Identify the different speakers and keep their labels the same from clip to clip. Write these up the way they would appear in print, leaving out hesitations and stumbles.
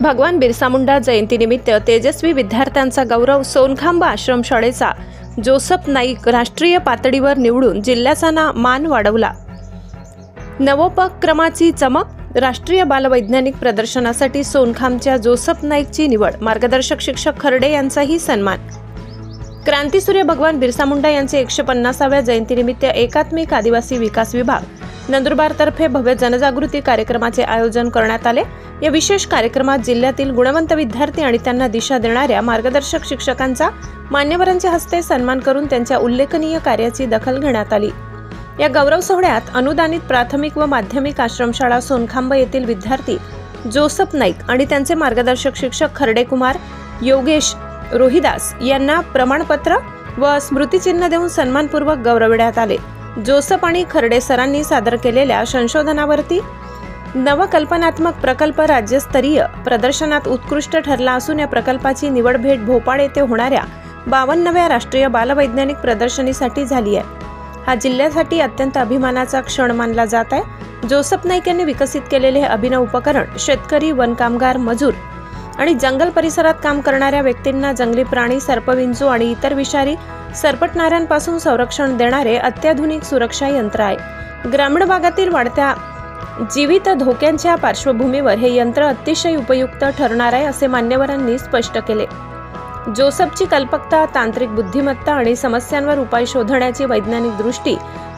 Speaker 1: भगवान बिरसा मुंडा जयंतीनिमित्त तेजस्वी विद्यार्थ्यांचा गौरव सोनखांब आश्रमशाळेचा जोसेफ नाईक राष्ट्रीय पातळीवर निवडून जिल्ह्याचा मान वाढवला। नवोपक्रमाची चमक राष्ट्रीय बालवैज्ञानिक प्रदर्शनासाठी सोनखांबच्या जोसेफ नाईकची निवड। मार्गदर्शक शिक्षक खर्डे यांचाही सन्मान। क्रांतीसूर्य भगवान बिरसा मुंडा यांचे 150व्या जयंतीनिमित्त एकात्मिक आदिवासी विकास विभाग नंदुरबारतर्फे भव्य जनजागृती कार्यक्रमाचे आयोजन करण्यात आले। या विशेष कार्यक्रमात जिल्ह्यातील गुणवंत विद्यार्थी आणि त्यांना दिशा देणाऱ्या मार्गदर्शक शिक्षकांचा मान्यवरांच्या हस्ते सन्मान करून त्यांच्या उल्लेखनीय कार्याची दखल घेण्यात आली। या गौरव सोहळ्यात अनुदानित प्राथमिक व माध्यमिक आश्रमशाळा सोनखांब येथील विद्यार्थी जोसेफ नाईक आणि त्यांचे मार्गदर्शक शिक्षक खर्डे कुमार, योगेश रोहिदास यांना प्रमाणपत्र व स्मृतिचिन्ह देऊन सन्मानपूर्वक गौरविण्यात आले। जोसेफ आणि खर्डे सरांनी सादर केलेल्या संशोधनावरती नवकल्पनात्मक प्रकल्प राज्यस्तरीय प्रदर्शनात उत्कृष्ट ठरला असून या प्रकल्पाची निवड भेट भोपाळ येथे होणाऱ्या 52व्या राष्ट्रीय बालवैज्ञानिक प्रदर्शनीसाठी झाली आहे। हा जिल्ह्यासाठी अत्यंत अभिमानाचा क्षण मानला जात आहे। जोसेफ नाईक यांनी विकसित केलेले हे अभिनव उपकरण शेतकरी, वनकामगार, मजूर आणि जंगल परिसरात काम करणाऱ्या व्यक्तींना जंगली प्राणी, सर्पविंचू आणि इतर विषारी सरपटणाऱ्यांपासून संरक्षण देणारे अत्याधुनिक सुरक्षा यंत्र आहे। ग्रामीण भागातील वाढत्या जीवित धोक्यांच्या पार्श्वभूमीवर हे यंत्र अतिशय उपयुक्त ठरणार आहे असे मान्यवरांनी स्पष्ट केले। जोसेफची कल्पकता, तांत्रिक बुद्धिमत्ता आणि समस्यांवर उपाय शोधण्याची वैज्ञानिक दृष्टी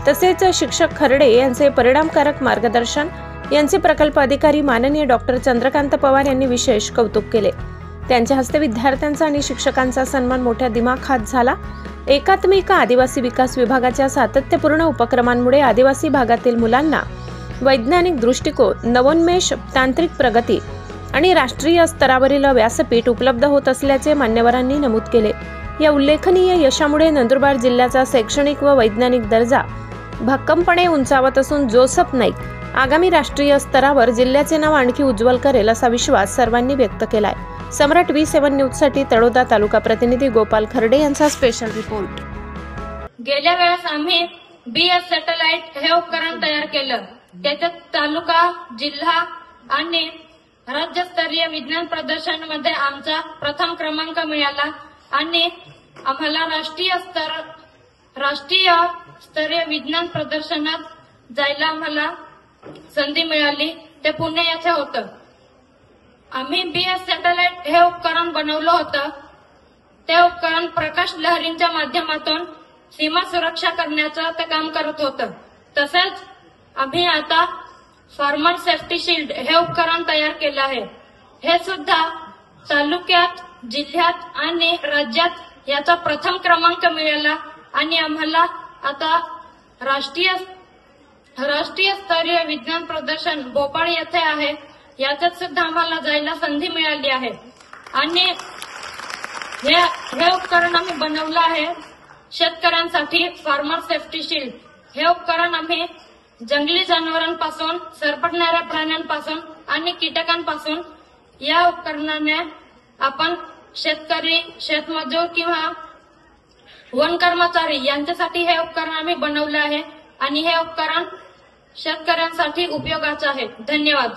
Speaker 1: तसेच शिक्षक खर्डे यांचे परिणामकारक मार्गदर्शन यांचे प्रकल्प अधिकारी माननीय डॉक्टर चंद्रकांत पवार यांनी विशेष कौतुक केले। त्यांच्या हस्ते विद्यार्थ्यांचा आणि शिक्षकांचा सन्मान मोठ्या दिमाखात झाला। एकात्मिक आदिवासी विकास विभागाच्या सातत्यपूर्ण उपक्रमांमुळे आदिवासी भागातील मुलांना वैज्ञानिक दृष्टिकोन, नवोन्मेष, तांत्रिक प्रगती आणि राष्ट्रीय स्तरावरील व्यासपीठ उपलब्ध होत असल्याचे मान्यवरांनी नमूद केले। या उल्लेखनीय यशामुळे नंदुरबार जिल्ह्याचा शैक्षणिक व वैज्ञानिक दर्जा भक्कमपणे उंचावत असून जोसेफ नाईक आगामी राष्ट्रीय स्तरावर जिल्ह्याचे नाव आणखी उज्ज्वल करेल असा विश्वास सर्वांनी व्यक्त केलाय। सम्राट V7 न्यूजसाठी तळोदा तालुका प्रतिनिधी गोपाल खर्डे यांचा स्पेशल रिपोर्ट।
Speaker 2: गेल्या वेळेस आम्ही BS सॅटेलाइट हे उपकरण तयार केलं। त्याच्यात तालुका, जिल्हा आणि राज्यस्तरीय विज्ञान प्रदर्शनामध्ये आमचा प्रथम क्रमांक मिळाला आणि आम्हाला राष्ट्रीय स्तरीय विज्ञान प्रदर्शनात जायला आम्हाला संधी मिळाली। ते पुणे येथे होतं। आम्ही BS सॅटेलाइट हे उपकरण बनवलं होतं। ते उपकरण प्रकाश लहरींच्या माध्यमातून सीमा सुरक्षा करण्याचं ते काम करत होतं। तसेच आम्ही आता फार्मर सेफ्टी शील्ड हे उपकरण तयार केलं आहे। हे सुद्धा तालुक्यात, जिल्ह्यात आणि राज्यात याचा प्रथम क्रमांक मिळाला आणि आम्हाला आता राष्ट्रीय स्तरीय विज्ञान प्रदर्शन भोपाळ येथे आहे। याच्यात सुद्धा आम्हाला जायला संधी मिळाली आहे आणि हे उपकरण आम्ही बनवलं आहे शेतकऱ्यांसाठी। फार्मर सेफ्टी शील्ड हे उपकरण आम्ही जंगली जनावरांपासून, सरपटणाऱ्या प्राण्यांपासून आणि कीटकांपासून या उपकरणाने आपण शेतकरी, शेतमजूर किंवा वन कर्मचारी यांच्यासाठी हे उपकरण आम्ही बनवलं आहे आणि हे उपकरण शेतकऱ्यांसाठी उपयोगाचं आहे। धन्यवाद।